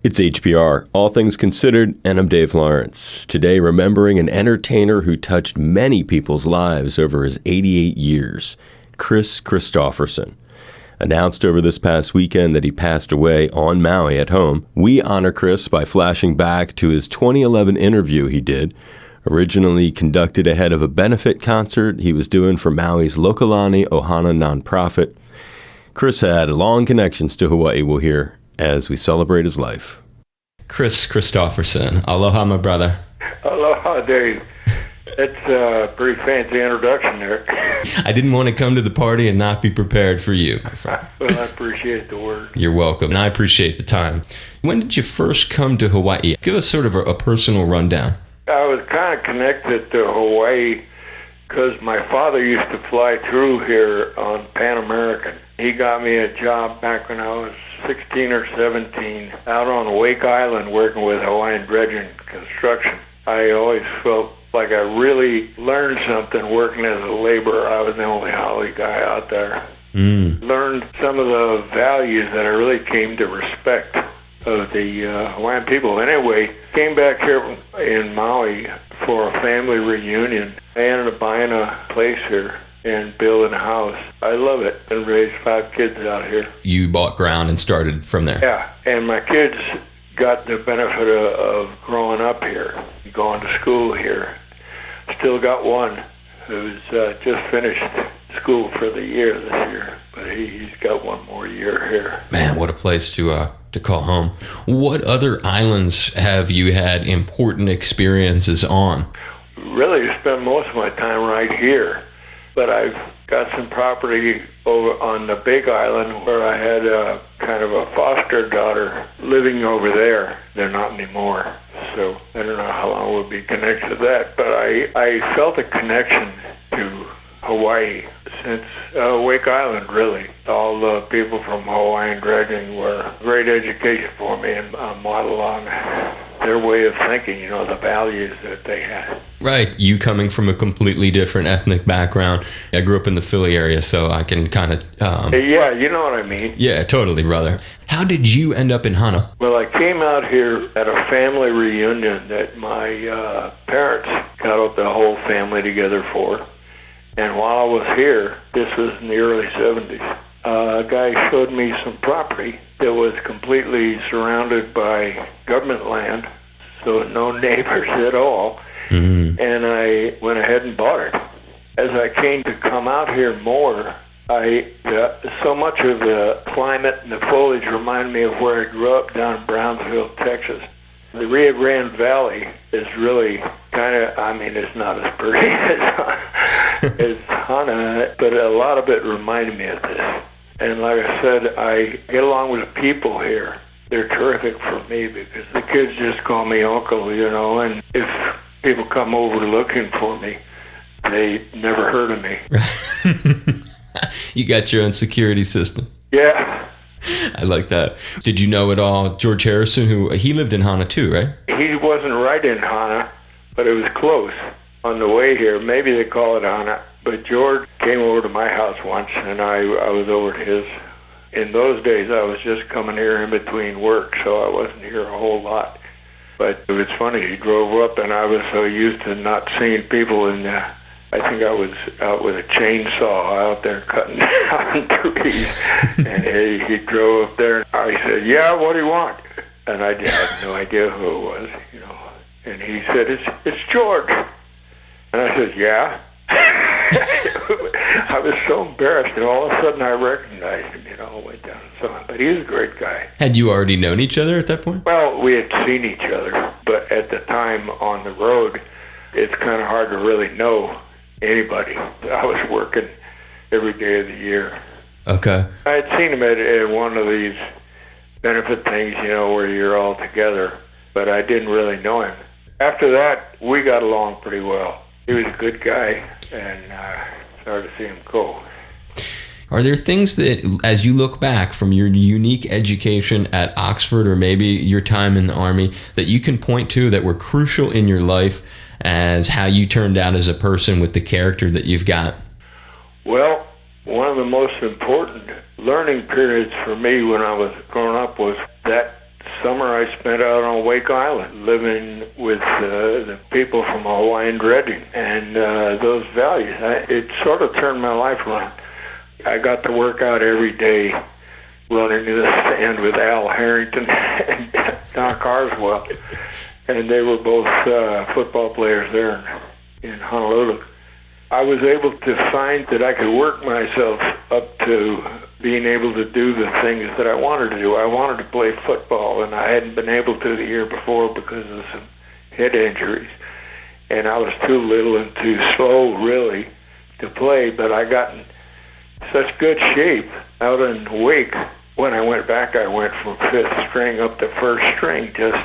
It's HPR, All Things Considered, and I'm Dave Lawrence. Today, remembering an entertainer who touched many people's lives over his 88 years, Kris Kristofferson. Announced over this past weekend that he passed away on Maui at home, we honor Kris by flashing back to his 2011 interview he did, originally conducted ahead of a benefit concert he was doing for Maui's Lokalani Ohana nonprofit. Kris had long connections to Hawaii, we'll hear, as we celebrate his life. Kris Kristofferson. Aloha, my brother. Aloha, Dave. That's a pretty fancy introduction there. I didn't want to come to the party and not be prepared for you, my friend. Well, I appreciate the word. You're welcome, and I appreciate the time. When did you first come to Hawaii? Give us sort of a personal rundown. I was kind of connected to Hawaii because my father used to fly through here on Pan American. He got me a job back when I was 16 or 17 out on Wake Island working with Hawaiian dredging construction. I always felt like I really learned something working as a laborer. I was the only Hawaii guy out there. Learned some of the values that I really came to respect of the Hawaiian people. Anyway, came back here in Maui for a family reunion. I ended up buying a place here and building a house. I love it, and raised 5 kids out here. You bought ground and started from there. Yeah, and my kids got the benefit of growing up here, going to school here. Still got one who's just finished school for the year this year, but he's got one more year here. Man, what a place to call home. What other islands have you had important experiences on? Really spent most of my time right here. But I've got some property over on the Big Island where I had a kind of a foster daughter living over there. They're not anymore, so I don't know how long we'll be connected to that. But I felt a connection to Hawaii since Wake Island, really. All the people from Hawaiian dredging were great education for me and a model on their way of thinking, the values that they had. Right, you coming from a completely different ethnic background. I grew up in the Philly area, so I can kind of... Yeah, you know what I mean. Yeah, totally, brother. How did you end up in Hana? Well, I came out here at a family reunion that my parents got the whole family together for. And while I was here, this was in the early 70s, a guy showed me some property that was completely surrounded by government land, so no neighbors at all. Mm-hmm. And I went ahead and bought it. As I came to come out here more, so much of the climate and the foliage reminded me of where I grew up down in Brownsville, Texas. The Rio Grande Valley is really kind of, it's not as pretty as Hana, but a lot of it reminded me of this. And like I said, I get along with the people here. They're terrific for me because the kids just call me uncle, and if people come over looking for me, they never heard of me. You got your own security system. Yeah. I like that. Did you know at all George Harrison, he lived in Hana too, right? He wasn't right in Hana, but it was close on the way here. Maybe they call it Hana. But George came over to my house once, and I was over to his. In those days, I was just coming here in between work, so I wasn't here a whole lot. But it was funny. He drove up, and I was so used to not seeing people in the... I think I was out with a chainsaw out there cutting down trees. And he drove up there. I said, "Yeah, what do you want?" And I had no idea who it was, And he said, it's George. And I said, "Yeah." I was so embarrassed, and all of a sudden I recognized him, went down and saw him. But he was a great guy. Had you already known each other at that point? Well, we had seen each other, but at the time on the road, it's kind of hard to really know anybody. I was working every day of the year. Okay. I had seen him at one of these benefit things, where you're all together, but I didn't really know him. After that, we got along pretty well. He was a good guy, and sorry to see him go. Are there things that, as you look back from your unique education at Oxford or maybe your time in the Army, that you can point to that were crucial in your life as how you turned out as a person with the character that you've got? Well, one of the most important learning periods for me when I was growing up was that summer I spent out on Wake Island, living with the people from a Hawaiian dredging, and those values. It sort of turned my life around. I got to work out every day, running in the sand with Al Harrington and Don Carswell, and they were both football players there in Honolulu. I was able to find that I could work myself up to being able to do the things that I wanted to do. I wanted to play football, and I hadn't been able to the year before because of some head injuries. And I was too little and too slow, really, to play, but I got in such good shape out in Wake. When I went back, I went from fifth string up to first string just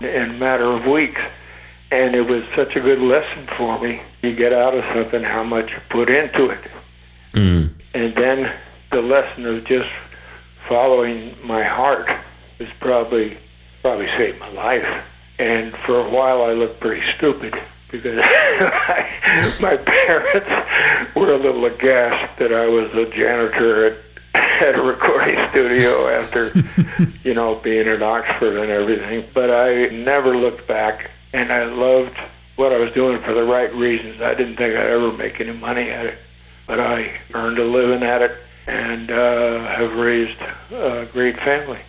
in a matter of weeks. And it was such a good lesson for me. You get out of something how much you put into it. Mm. And then the lesson of just following my heart has probably saved my life. And for a while I looked pretty stupid because my parents were a little aghast that I was a janitor at a recording studio after, being at Oxford and everything. But I never looked back. And I loved what I was doing for the right reasons. I didn't think I'd ever make any money at it, but I earned a living at it and have raised a great family.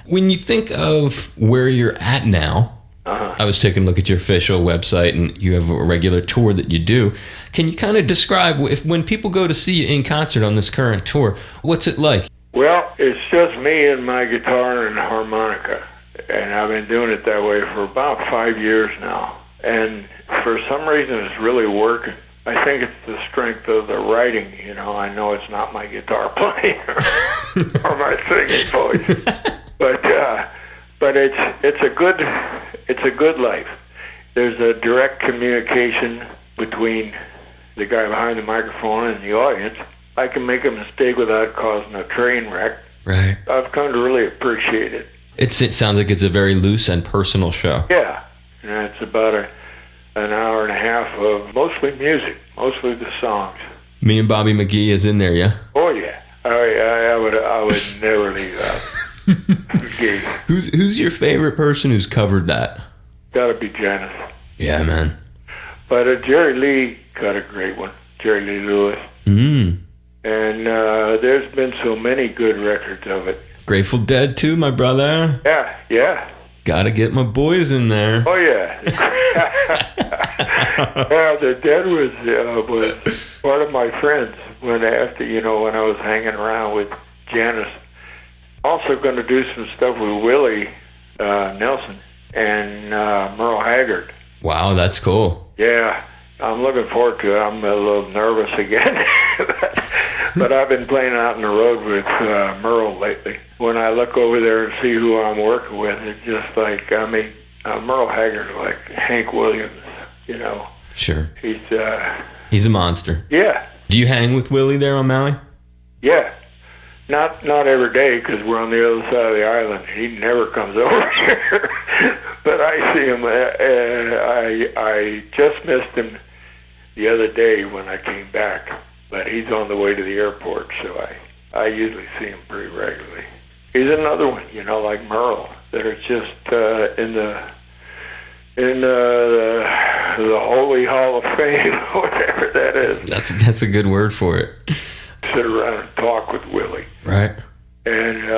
When you think of where you're at now, I was taking a look at your official website, and you have a regular tour that you do. Can you kind of describe, when people go to see you in concert on this current tour, what's it like? Well, it's just me and my guitar and harmonica. And I've been doing it that way for about 5 years now. And for some reason, it's really working. I think it's the strength of the writing. I know it's not my guitar playing or my singing voice, but it's a good life. There's a direct communication between the guy behind the microphone and the audience. I can make a mistake without causing a train wreck. Right. I've come to really appreciate it. It sounds like it's a very loose and personal show. Yeah, and it's about an hour and a half of mostly music, mostly the songs. Me and Bobby McGee is in there, yeah? Oh yeah, I would never leave out. McGee. Who's your favorite person who's covered that? Gotta be Janis. Yeah, man. But Jerry Lee got a great one, Jerry Lee Lewis. Mm. And there's been so many good records of it. Grateful Dead too, my brother. Yeah. Gotta get my boys in there. Oh yeah. Yeah, the Dead was part of my friends when I was hanging around with Janis. Also going to do some stuff with Willie Nelson and Merle Haggard. Wow, that's cool. Yeah, I'm looking forward to it. I'm a little nervous again. But I've been playing out on the road with Merle lately. When I look over there and see who I'm working with, it's just like, Merle Haggard's like Hank Williams, Sure. He's a monster. Yeah. Do you hang with Willie there on Maui? Yeah. Not every day because we're on the other side of the island. He never comes over here. But I see him. I just missed him the other day when I came back. But he's on the way to the airport, so I usually see him pretty regularly. He's another one, like Merle, that are just in the Holy Hall of Fame, whatever that is. That's a good word for it. Sit around and talk with Willie. Right. And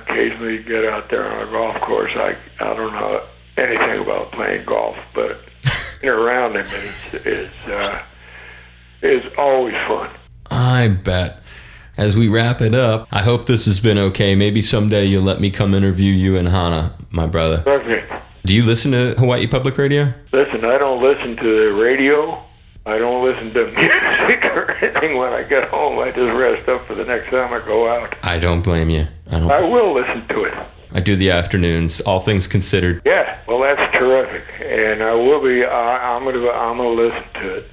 occasionally get out there on a golf course. I don't know anything about playing golf, but being around him is always fun. I bet. As we wrap it up, I hope this has been okay. Maybe someday you'll let me come interview you and Hana, my brother. Perfect. Do you listen to Hawaii Public Radio? Listen, I don't listen to the radio. I don't listen to music or anything when I get home. I just rest up for the next time I go out. I don't blame you. I will listen to it. I do the afternoons, all things considered. Yeah, well, that's terrific. And I will be, I'm gonna listen to it.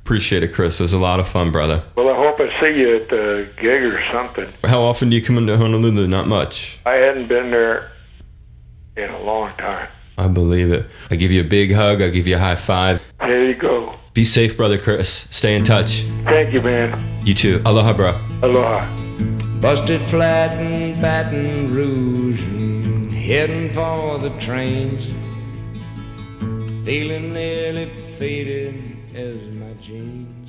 Appreciate it, Kris. It was a lot of fun, brother. Well, I hope I see you at the gig or something. How often do you come into Honolulu? Not much. I hadn't been there in a long time. I believe it. I give you a big hug. I give you a high five. There you go. Be safe, brother Kris. Stay in touch. Thank you, man. You too. Aloha, bro. Aloha. Busted flat in Baton Rouge and heading for the trains, feeling nearly faded as my jeans.